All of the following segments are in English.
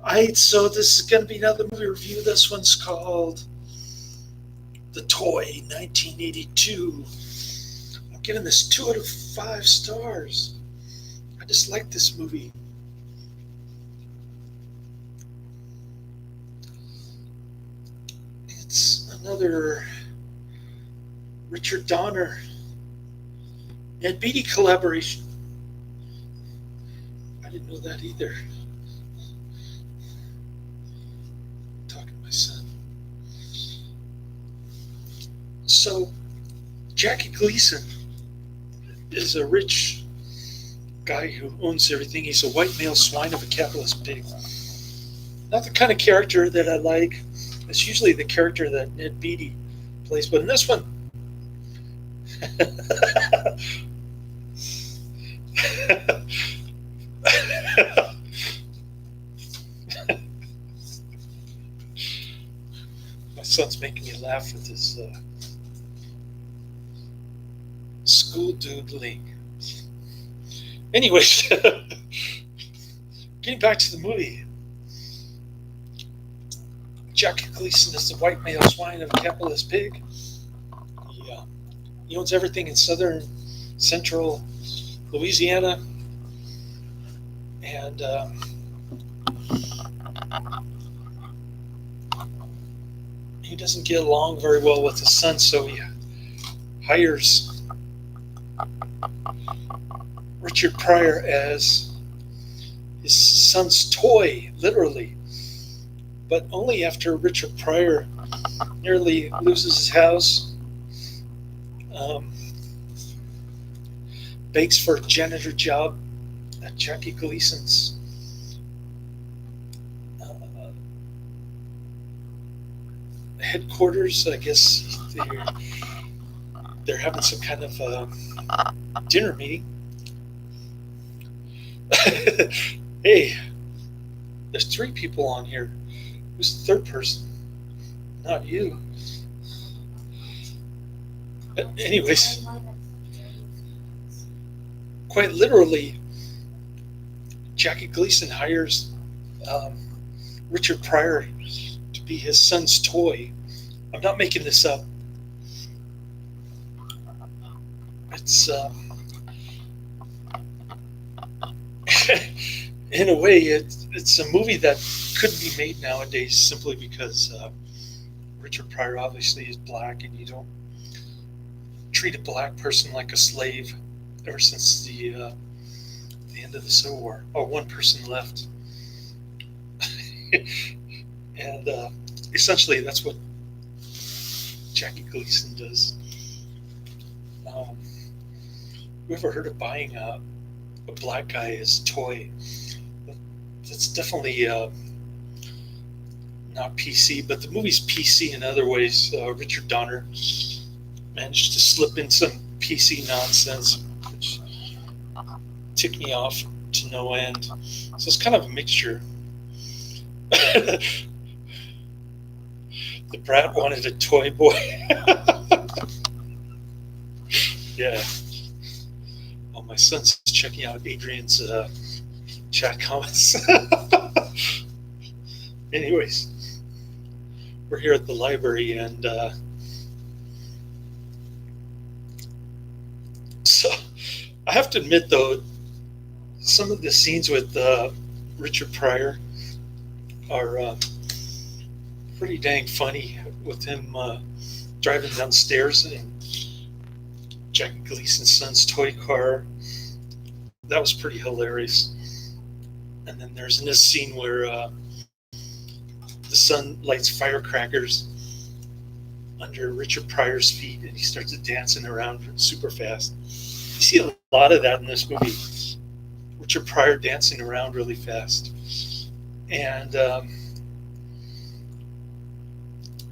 Alright, so this is going to be another movie review. This one's called The Toy, 1982. I'm giving this 2 out of 5 stars. I just like this movie. It's another Richard Donner and Beatty collaboration. I didn't know that either. Talking to my son. So, Jackie Gleason is a rich guy who owns everything. He's a white male swine of a capitalist pig. Not the kind of character that I like. It's usually the character that Ned Beatty plays, but in this one, my son's making me laugh with his school doodling. Anyways, getting back to the movie. Jackie Gleason is the white male swine of a capitalist pig. He owns everything in central Louisiana, and he doesn't get along very well with his son, so he hires Richard Pryor as his son's toy, literally. But only after Richard Pryor nearly loses his house, begs for a janitor job at Jackie Gleason's headquarters. I guess they're having some kind of dinner meeting. Hey, there's 3 people on here. Who's the third person? Not you. But anyways, quite literally, Jackie Gleason hires Richard Pryor to be his son's toy. I'm not making this up. It's in a way, it's a movie that couldn't be made nowadays simply because Richard Pryor obviously is black, and you don't treat a black person like a slave ever since the end of the Civil War. Oh, one person left. And essentially that's what Jackie Gleason does. You ever heard of buying a black guy as a toy? That's definitely not PC, but the movie's PC in other ways. Richard Donner managed to slip in some PC nonsense, which ticked me off to no end. So it's kind of a mixture. The brat wanted a toy boy. Yeah. Oh, my son's checking out Adrian's chat comments. Anyways, we're here at the library, and so I have to admit, though, some of the scenes with Richard Pryor are pretty dang funny, with him driving downstairs in Jackie Gleason's son's toy car. That was pretty hilarious. And then there's this scene where the son lights firecrackers under Richard Pryor's feet, and he starts dancing around super fast. You see a lot of that in this movie. Richard Pryor dancing around really fast. And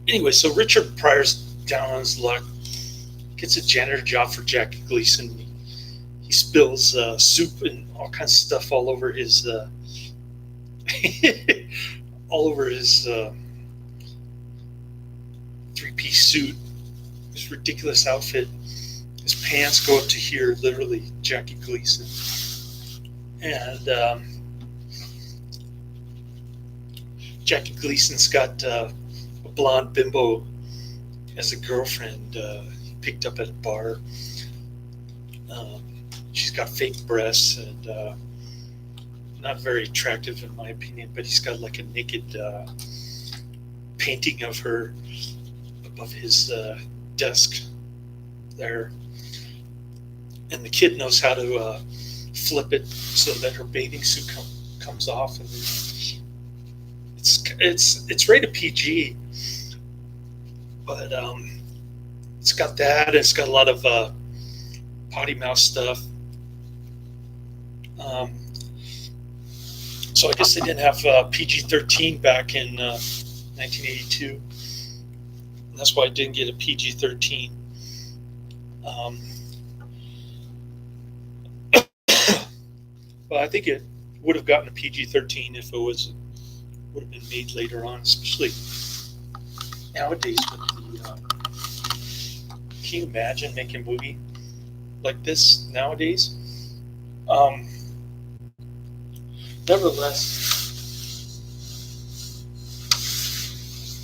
anyway, so Richard Pryor's down on his luck, gets a janitor job for Jackie Gleason. He spills soup and all kinds of stuff all over his three-piece suit, this ridiculous outfit. His pants go up to here, literally, Jackie Gleason. And Jackie Gleason's got a blonde bimbo as a girlfriend he picked up at a bar. She's got fake breasts and not very attractive in my opinion, but he's got like a naked painting of her above his desk there. And the kid knows how to flip it so that her bathing suit comes off, and it's rated PG, but it's got that. And it's got a lot of potty mouth stuff. So I guess they didn't have PG-13 back in 1982. And that's why I didn't get a PG-13. But I think it would have gotten a PG-13 if it would have been made later on, especially nowadays with the. Can you imagine making a movie like this nowadays? Nevertheless,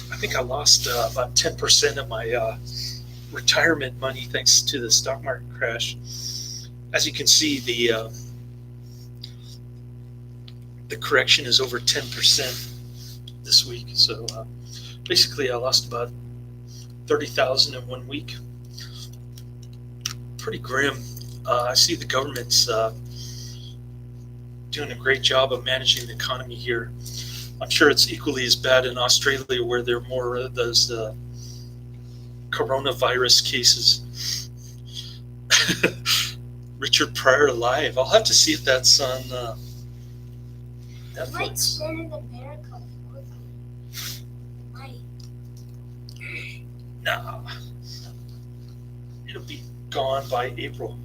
I think I lost about 10% of my retirement money thanks to the stock market crash. As you can see, the correction is over 10% this week. So basically, I lost about 30,000 in 1 week. Pretty grim. I see the government's doing a great job of managing the economy here. I'm sure it's equally as bad in Australia, where there are more of those coronavirus cases. Richard Pryor live. I'll have to see if that's on Netflix. Might spend in America. Might. Nah. It'll be gone by April.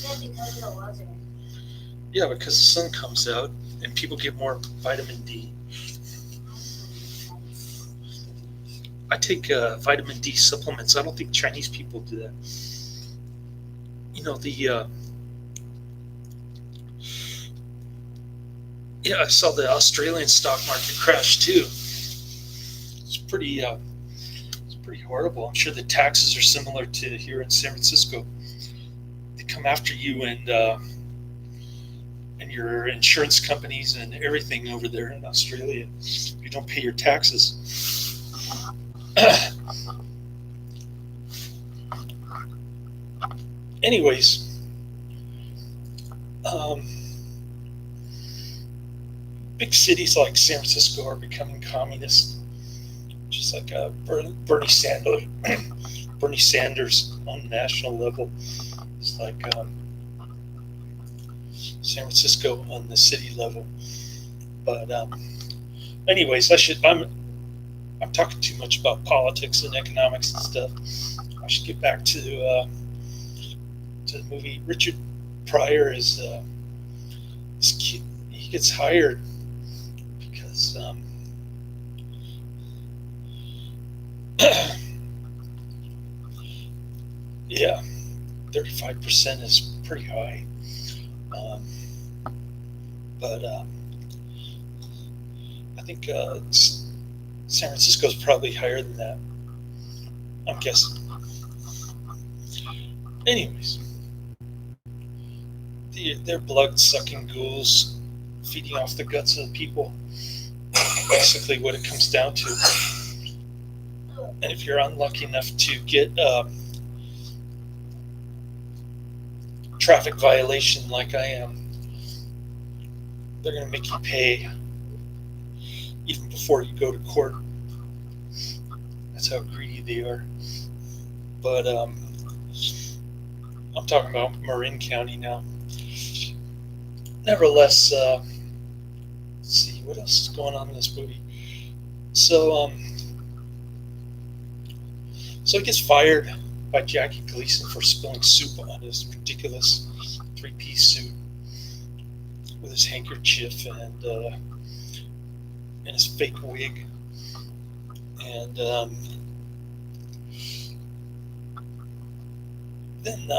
Yeah, because of the weather. Yeah, because the sun comes out and people get more vitamin D. I take vitamin D supplements. I don't think Chinese people do that. You know, I saw the Australian stock market crash too. It's pretty horrible. I'm sure the taxes are similar to here in San Francisco. They come after you and your insurance companies and everything over there in Australia. You don't pay your taxes. Anyways, big cities like San Francisco are becoming communist, just like Bernie Sanders on the national level. It's like San Francisco on the city level. But anyways, I'm talking too much about politics and economics and stuff. I should get back to the movie. Richard Pryor is this kid. He gets hired because yeah, 35% is pretty high. But I think San Francisco is probably higher than that. I'm guessing. Anyways, they're blood-sucking ghouls feeding off the guts of the people. Basically, what it comes down to. And if you're unlucky enough to get traffic violation like I am, they're going to make you pay even before you go to court. That's how greedy they are. But I'm talking about Marin County now. Nevertheless, let's see what else is going on in this movie. So he gets fired by Jackie Gleason for spilling soup on his ridiculous three-piece suit with his handkerchief and his fake wig. And then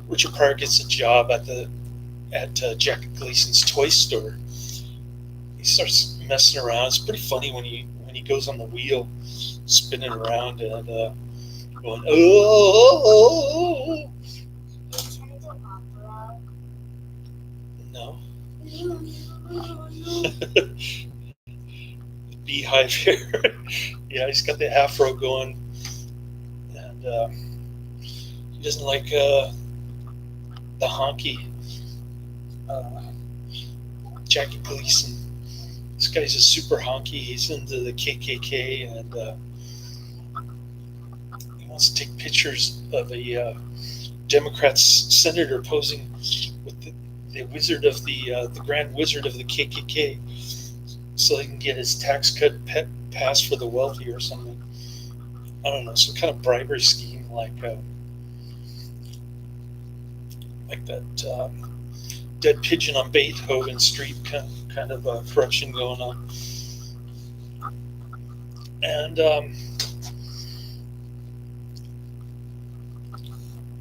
Richard Pryor gets a job at Jackie Gleason's toy store, he starts messing around. It's pretty funny when he goes on the wheel, spinning around and going oh. Turn to opera. No. Beehive here. Yeah, he's got the afro going, and he doesn't like the honky Jackie Gleason. This guy's a super honky. He's into the KKK, and he wants to take pictures of a Democrat senator posing with the wizard of the Grand Wizard of the KKK, so he can get his tax cut passed for the wealthy or something. I don't know, some kind of bribery scheme like that dead pigeon on Beethoven Street kind of corruption going on. And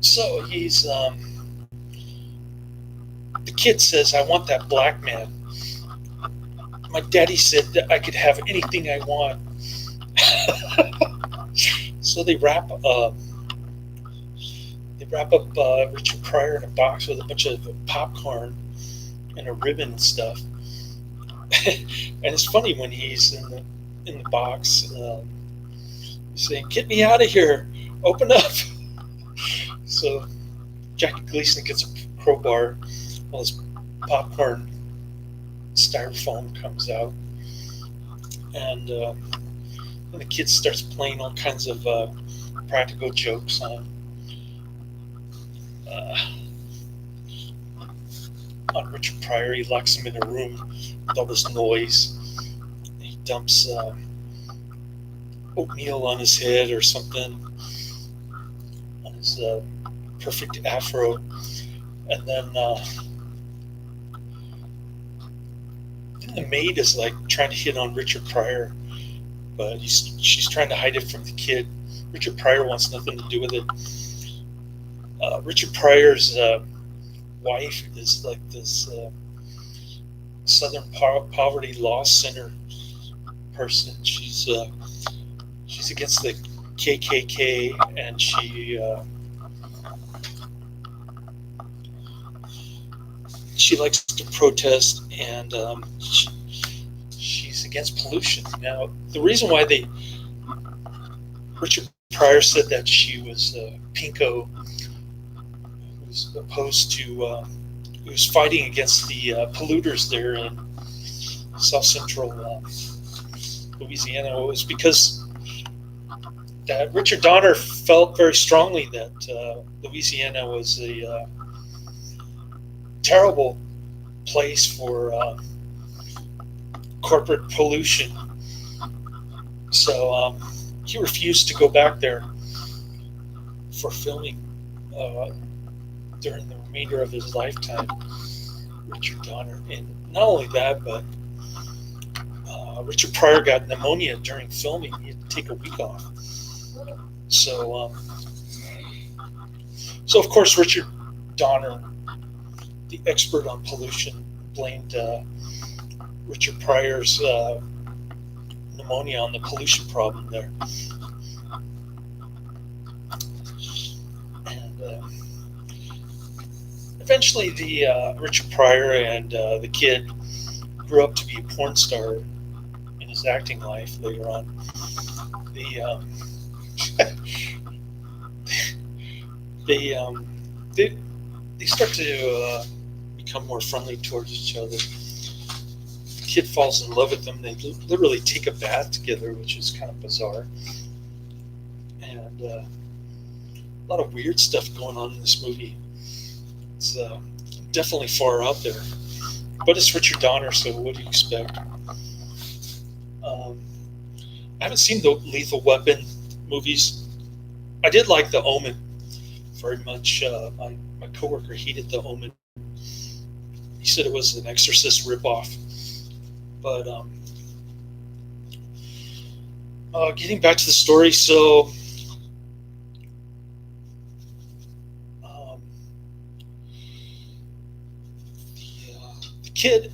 so he's the kid says, "I want that black man. My daddy said that I could have anything I want." So they wrap up Richard Pryor in a box with a bunch of popcorn and a ribbon and stuff. And it's funny when he's in the box, he's saying, "Get me out of here! Open up!" So Jackie Gleason gets a crowbar while his popcorn styrofoam comes out, and the kid starts playing all kinds of practical jokes on Richard Pryor. He locks him in a room with all this noise. He dumps oatmeal on his head or something, on his perfect afro, and then the maid is like trying to hit on Richard Pryor, but she's trying to hide it from the kid. Richard Pryor wants nothing to do with it. Richard Pryor's wife is like this Southern Poverty Law Center person. She's against the KKK, and she likes to protest, and she's against pollution. Now, the reason why Richard Pryor said that she was pinko, who was opposed to, who was fighting against the polluters there in South Central Louisiana, was because that Richard Donner felt very strongly that Louisiana was a terrible place for corporate pollution. So he refused to go back there for filming during the remainder of his lifetime, Richard Donner. And not only that, but Richard Pryor got pneumonia during filming. He had to take a week off. So of course, Richard Donner, the expert on pollution, blamed Richard Pryor's pneumonia on the pollution problem there. And eventually, the Richard Pryor and the kid grew up to be a porn star in his acting life later on. They start to become more friendly towards each other. The kid falls in love with them. They literally take a bath together, which is kind of bizarre. And a lot of weird stuff going on in this movie. It's definitely far out there. But it's Richard Donner, so what do you expect? I haven't seen the Lethal Weapon movies. I did like The Omen very much. My coworker hated The Omen. He said it was an Exorcist ripoff. But getting back to the story, so the kid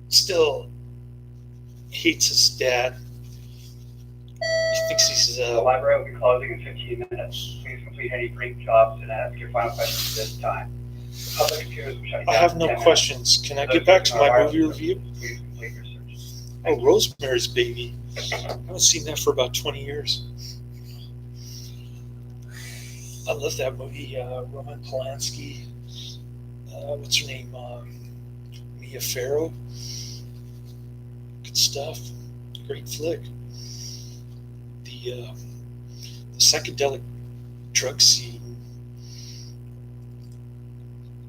still hates his dad. He thinks he's The library will be closing in 15 minutes. Please complete any brief jobs and ask your final questions at this time. The public computers will shut down. I have in no 10 minutes. questions. Can I For get those back to using our my wireless movie services, review? Please complete your search. Oh, Rosemary's Baby. I haven't seen that for about 20 years. I love that movie. Roman Polanski. What's her name? Mia Farrow. Good stuff. Great flick. The psychedelic drug scene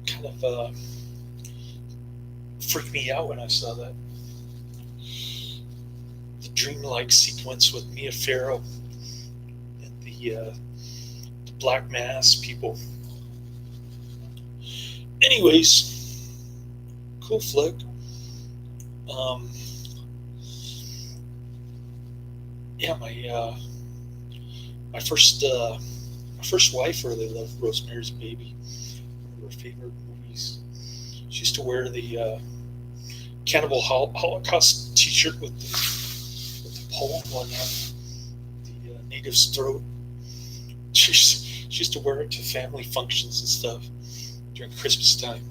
kind of freaked me out when I saw that. The dreamlike sequence with Mia Farrow and the Black Mass people. Anyways, cool flick. Yeah, my first wife really loved Rosemary's Baby. One of her favorite movies. She used to wear the Cannibal Holocaust T-shirt with the poem on the native's throat. She used to wear it to family functions and stuff during Christmas time.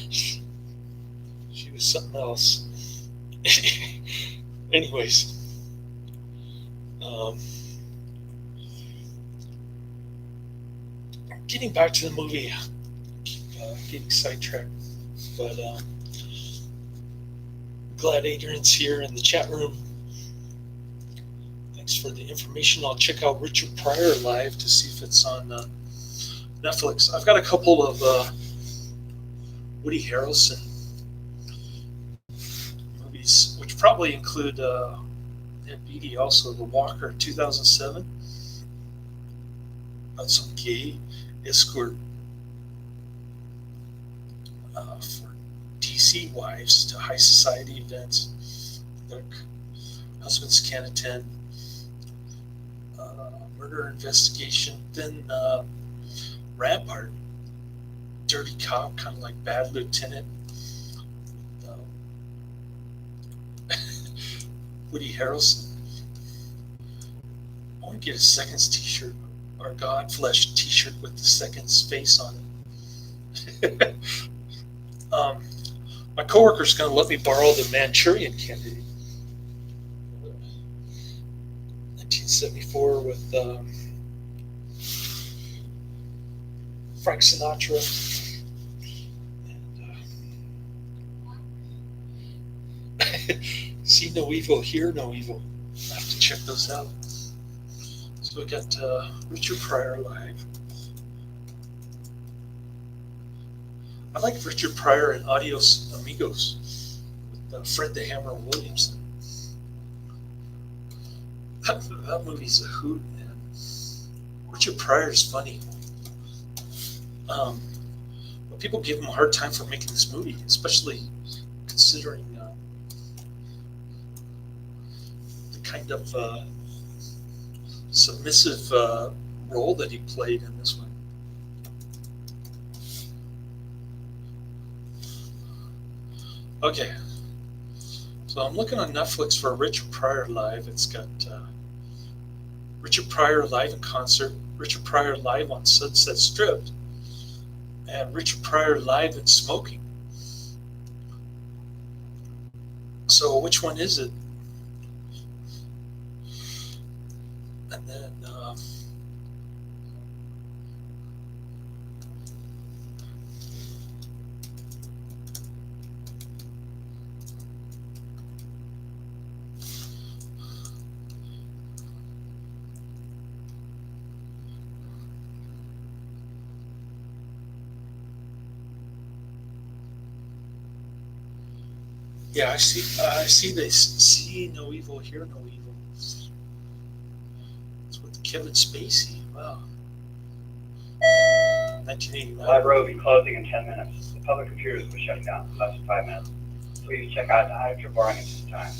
She was something else. Anyways, getting back to the movie, getting sidetracked, but glad Adrian's here in the chat room. Thanks for the information. I'll check out Richard Pryor live to see if it's on Netflix. I've got a couple of Woody Harrelson movies, which probably include Beatty also, The Walker, 2007, about some gay escort for DC wives to high society events. Their husbands can't attend. Murder investigation. Then Rampart, dirty cop, kind of like Bad Lieutenant. Woody Harrelson. I want to get a Seconds t-shirt or Godflesh t-shirt with the Seconds face on it. My coworker's going to let me borrow the Manchurian Candidate. 1974 with Frank Sinatra. And, see no evil, hear no evil. I have to check those out. So we got Richard Pryor live. I like Richard Pryor in Adios Amigos with Fred the Hammer Williamson. That movie's a hoot, man. Richard Pryor's funny. But people give him a hard time for making this movie, especially considering the kind of submissive role that he played in this one. Okay, so I'm looking on Netflix for Richard Pryor live. It's got Richard Pryor live in concert, Richard Pryor live on Sunset Strip, and Richard Pryor live in smoking. So which one is it? And then yeah, I see they see no evil, hear no evil. It's with Kevin Spacey. Wow. 1989. The library will be closing in 10 minutes. The public computers will be shutting down in less than 5 minutes. Please check out the hydrogen boring at this time.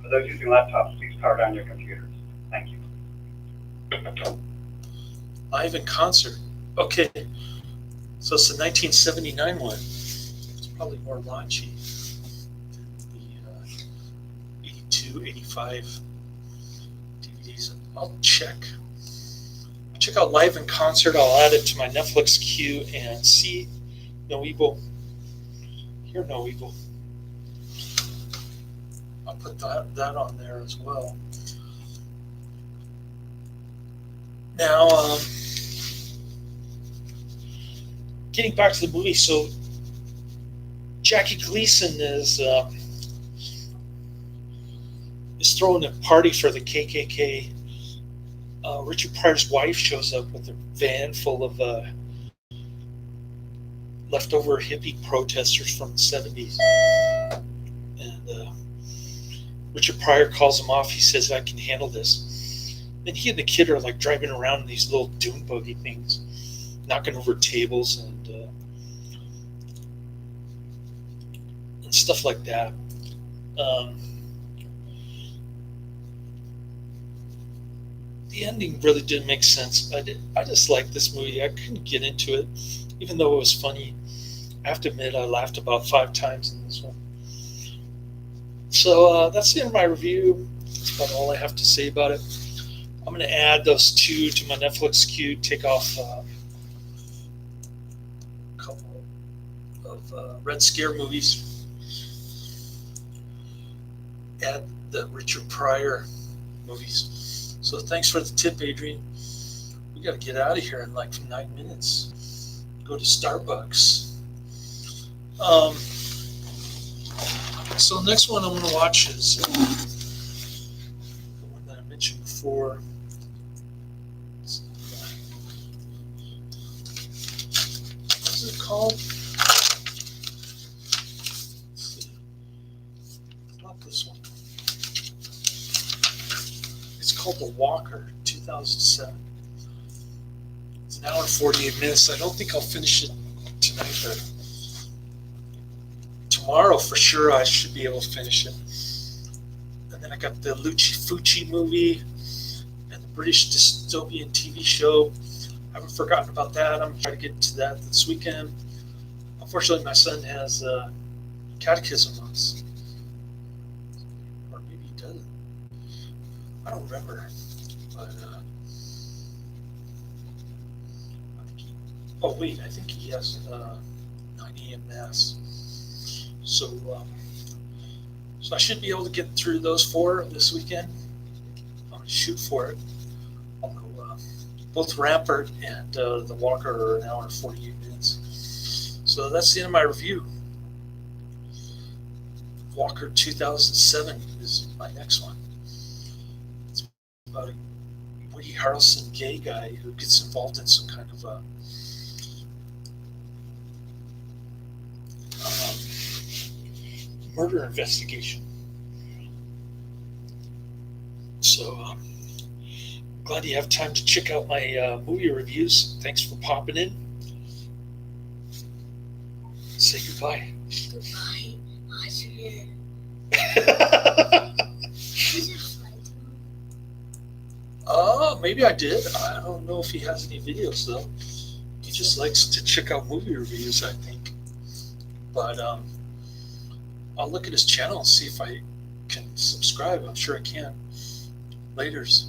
For those using laptops, please power down your computers. Thank you. Live in concert. Okay. So it's the 1979 one. It's probably more raunchy than the 285 DVDs. I'll check out Live in Concert. I'll add it to my Netflix queue and see No Evil. Hear No Evil. I'll put that on there as well. Now, getting back to the movie, so Jackie Gleason is throwing a party for the KKK. Richard Pryor's wife shows up with a van full of leftover hippie protesters from the 70s. And Richard Pryor calls him off. He says, I can handle this. Then he and the kid are like driving around in these little dune buggy things, knocking over tables and stuff like that. The ending really didn't make sense. I just liked this movie. I couldn't get into it, even though it was funny. I have to admit, I laughed about 5 times in this one. So that's the end of my review. That's about all I have to say about it. I'm going to add those 2 to my Netflix queue, take off a couple of Red Scare movies, add the Richard Pryor movies. So thanks for the tip, Adrian. We got to get out of here in like 9 minutes. Go to Starbucks. So the next one I'm going to watch is the one that I mentioned before. What's it called? Let's see. Not this one. It's called The Walker, 2007. It's an hour and 48 minutes. I don't think I'll finish it tonight, but tomorrow for sure I should be able to finish it. And then I got the Luci Fucci movie and the British dystopian TV show. I haven't forgotten about that. I'm trying to get to that this weekend. Unfortunately, my son has catechism months. Or maybe he doesn't. I don't remember. But, I think he has 9 a.m. Mass. So I should be able to get through those 4 this weekend. I'm going to shoot for it. I'll go, both Rampart and The Walker are an hour and 48 minutes. So that's the end of my review. Walker 2007 is my next one. It's about a Woody Harrelson gay guy who gets involved in some kind of murder investigation. So glad you have time to check out my movie reviews. Thanks for popping in. Say goodbye. Goodbye. Maybe I did. I don't know if he has any videos though. He just likes to check out movie reviews, I think. But I'll look at his channel and see if I can subscribe. I'm sure I can. Laters.